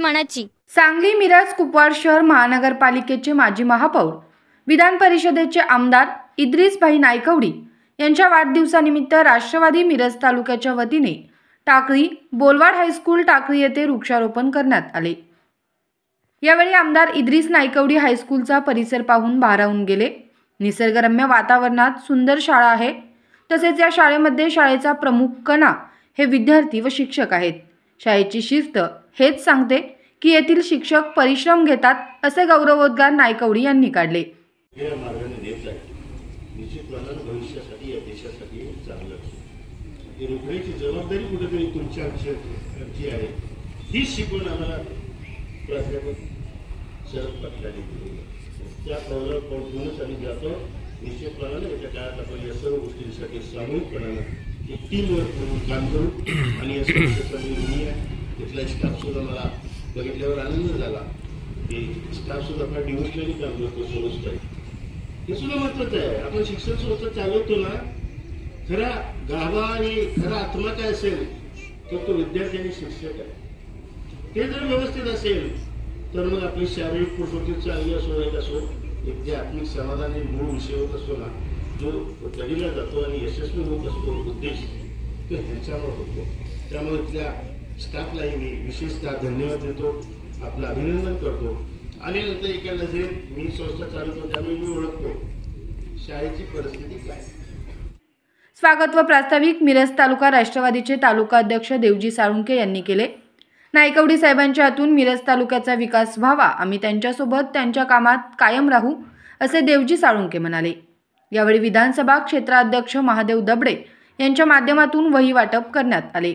मनाची। सांगली, मिरज, कुपवाड शहर महानगरपालिकेचे माजी महापौर, विधान परिषदेचे आमदार इद्रिसभाई नायकवडी यांच्या वाढदिवसानिमित्त राष्ट्रवादी मिरज तालुक्याच्या वतीने टाकळी बोलवाड हायस्कूल टाकळी येथे वृक्षारोपण करण्यात आले। यावेळी आमदार इद्रिस नायकवडी हायस्कूलचा परिसर पाहून भारावून गेले। निसर्गरम्य वातावरणात सुंदर शाळा आहे, तसेच या शाळेमध्ये शाळेचा प्रमुख कणा हे विद्यार्थी व शिक्षक आहेत। शाळेची शिस्त हेच सांगते की येथील शिक्षक परिश्रम घेतात, असे गौरवोद्गार नायकवडी यांनी काढले। या मार्गाने नेत आहे, निश्चितपणे भविष्यासाठी या देशासाठी चांगलं हे रोखण्याची जबाबदारी कुठेतरी तुमच्या आमची आहे। ही शिकवण आम्हाला प्राध्यापक शरद पाटलांनी दिली, त्या पावलावर पाऊलच आम्ही जातो। निश्चितपणे येत्या काळात आपण या सर्व गोष्टींसाठी सामूहिकपणानं एक टीमवर्क म्हणून काम करू आणि या संस्थेचा निर्णय तिथला स्टाफ सुद्धा मला बघितल्यावर आनंद झाला की स्टाफ सुद्धा आपला डिव्होशनली काम करतो सर्वच काही, हे सुद्धा महत्वाचं आहे। आपण शिक्षण संस्था चालवतो ना, खरा गाभा आणि खरा आत्मा काय असेल तर तो विद्यार्थी आणि शिक्षक आहे। ते जर व्यवस्थित असेल तर मग आपली शारीरिक प्रकृती चांगली असो नाही असो, एक जे आत्मिक समाधान हे मूळ विषय होत असतो ना, जो कधीला जातो आणि यशस्वी होत असतो उद्देश, तो ह्याच्यावर होतो। त्यामुळे तिथल्या स्टाफलाही मी विशेषतः धन्यवाद देतो, आपलं अभिनंदन करतो। आणि नंतर एका नजरेत मी संस्था चालवतो त्यामुळे मी ओळखतो शाळेची परिस्थिती काय। स्वागत व प्रास्ताविक मिरज तालुका राष्ट्रवादीचे तालुका अध्यक्ष देवजी साळुंके यांनी केले। नायकवडी साहेबांच्या हातून मिरज तालुक्याचा विकास व्हावा, आम्ही त्यांच्यासोबत त्यांच्या कामात कायम राहू, असे देवजी साळुंके म्हणाले। यावेळी विधानसभा क्षेत्राध्यक्ष महादेव दबडे यांच्या माध्यमातून वही वाटप करण्यात आले।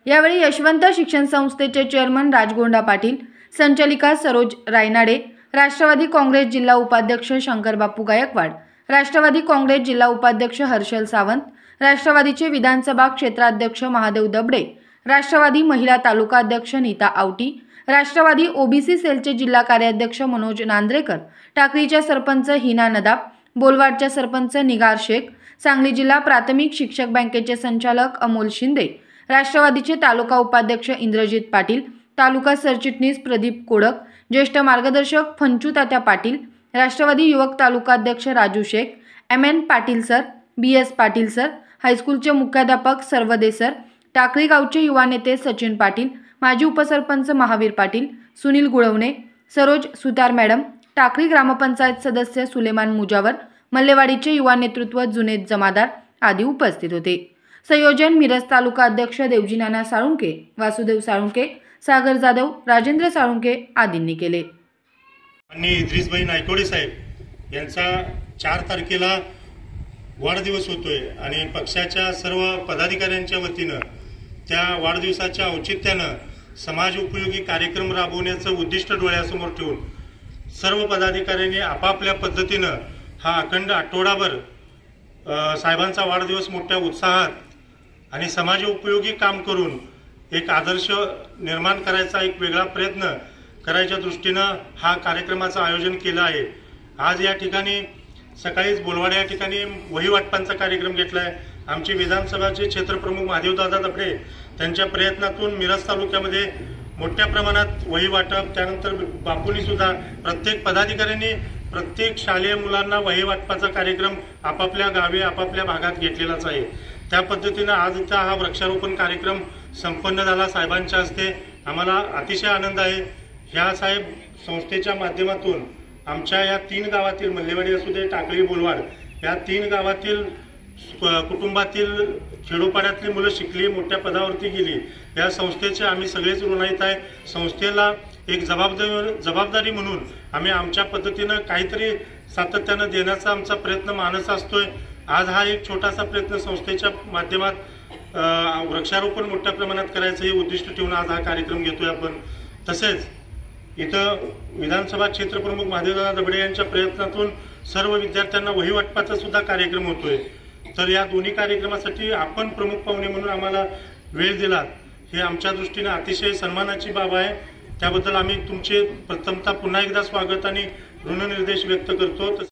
यावेळी यशवंत शिक्षण संस्थेचे चेअरमन राजगोंडा पाटील, संचालिका सरोज रायनाडे, राष्ट्रवादी काँग्रेस जिल्हा उपाध्यक्ष शंकरबापू गायकवाड, राष्ट्रवादी काँग्रेस जिल्हा उपाध्यक्ष हर्षल सावंत, राष्ट्रवादीचे विधानसभा क्षेत्राध्यक्ष महादेव दबडे, राष्ट्रवादी महिला तालुका अध्यक्ष नीता आवटी, राष्ट्रवादी ओबीसी सेलचे जिल्हा कार्याध्यक्ष मनोज नांद्रेकर, टाकळीच्या सरपंच हिना नदाब, बोलवाडच्या सरपंच निगार शेख, सांगली जिल्हा प्राथमिक शिक्षक बँकेचे संचालक अमोल शिंदे, राष्ट्रवादीचे तालुका उपाध्यक्ष इंद्रजित पाटील, तालुका सरचिटणीस प्रदीप कोडक, ज्येष्ठ मार्गदर्शक फंचू तात्या पाटील, राष्ट्रवादी युवक तालुका अध्यक्ष Raju Shaikh, MN Patil sir, BS Patil sir, हायस्कूलचे मुख्याध्यापक सर्वदे सर, टाकळी गावचे युवा नेते सचिन पाटील, माजी उपसरपंच महावीर पाटील, सुनील गुळवणे, सरोज सुतार मॅडम, टाकळी ग्रामपंचायत सदस्य सुलेमान मुजावर, मल्लेवाडीचे युवा नेतृत्व जुनेद जमादार आदी उपस्थित होते। संयोजन मिरज तालुका अध्यक्ष देवजी नाना साळुंके, वासुदेव साळुंके, सागर जाधव, राजेंद्र साळुंके आदींनी केले। आणि इद्रिसभाई नायकवडी साहेब यांचा 4 तारखेला वाढदिवस होतोय आणि पक्षाच्या सर्व पदाधिकाऱ्यांच्या वतीनं त्या वाढदिवसाच्या औचित्यानं समाज उपयोगी कार्यक्रम राबवण्याचं उद्दिष्ट डोळ्यासमोर ठेवून सर्व पदाधिकाऱ्यांनी आपापल्या पद्धतीनं हा अखंड आठवडाभर साहेबांचा वाढदिवस मोठ्या उत्साहात आणि समाज उपयोगी काम करून एक आदर्श निर्माण करायचा एक वेगळा प्रयत्न करायच्या दृष्टीनं हा कार्यक्रमाचं आयोजन केलं आहे। आज या ठिकाणी सकाळीच बोलवाड या ठिकाणी वही वाटपांचा कार्यक्रम घेतलाय। आमचे विधानसभाचे क्षेत्रप्रमुख महादेवदादा दबडे त्यांच्या प्रयत्नातून मिरज तालुक्यामध्ये मोठ्या प्रमाणात वही वाटप, त्यानंतर बापूंनी सुद्धा प्रत्येक पदाधिकाऱ्यांनी प्रत्येक शालेय मुलांना वही वाटपाचा कार्यक्रम आपापल्या गावी आपापल्या भागात घेतलेलाच आहे। त्या पद्धतीनं आज इथं हा वृक्षारोपण कार्यक्रम संपन्न झाला साहेबांच्या हस्ते। आम्हाला अतिशय आनंद आहे। ह्या साहेब संस्थेच्या माध्यमातून आमच्या या 3 गावातील मल्लेवाडी असू दे, टाकळी, बोलवाड या 3 गावातील कुटुंबातील खेडोपाड्यातली मुलं शिकली, मोठ्या पदावरती गेली। या संस्थेचे आम्ही सगळेच ऋणाईत आहे। संस्थेला एक जबाबदारी म्हणून आम्ही आमच्या पद्धतीनं काहीतरी सातत्यानं देण्याचा आमचा प्रयत्न मानस असतोय। आज हा एक छोटासा प्रयत्न संस्थेच्या माध्यमात वृक्षारोपण मोठ्या प्रमाणात करायचं हे उद्दिष्ट ठेवून आज हा कार्यक्रम घेतोय आपण। तसेच इथं विधानसभा क्षेत्रप्रमुख महादेवदादा दबडे यांच्या प्रयत्नातून सर्व विद्यार्थ्यांना वही वाटपाचा सुद्धा कार्यक्रम होतोय। तर या दोन्ही कार्यक्रमासाठी आपण प्रमुख पाहुणे म्हणून आम्हाला वेळ दिलात हे आमच्या दृष्टीने अतिशय सन्मानाची बाब आहे। त्याबद्दल आम्ही तुमचे प्रथमतः पुन्हा एकदा स्वागत आणि ऋणनिर्देश व्यक्त करतो।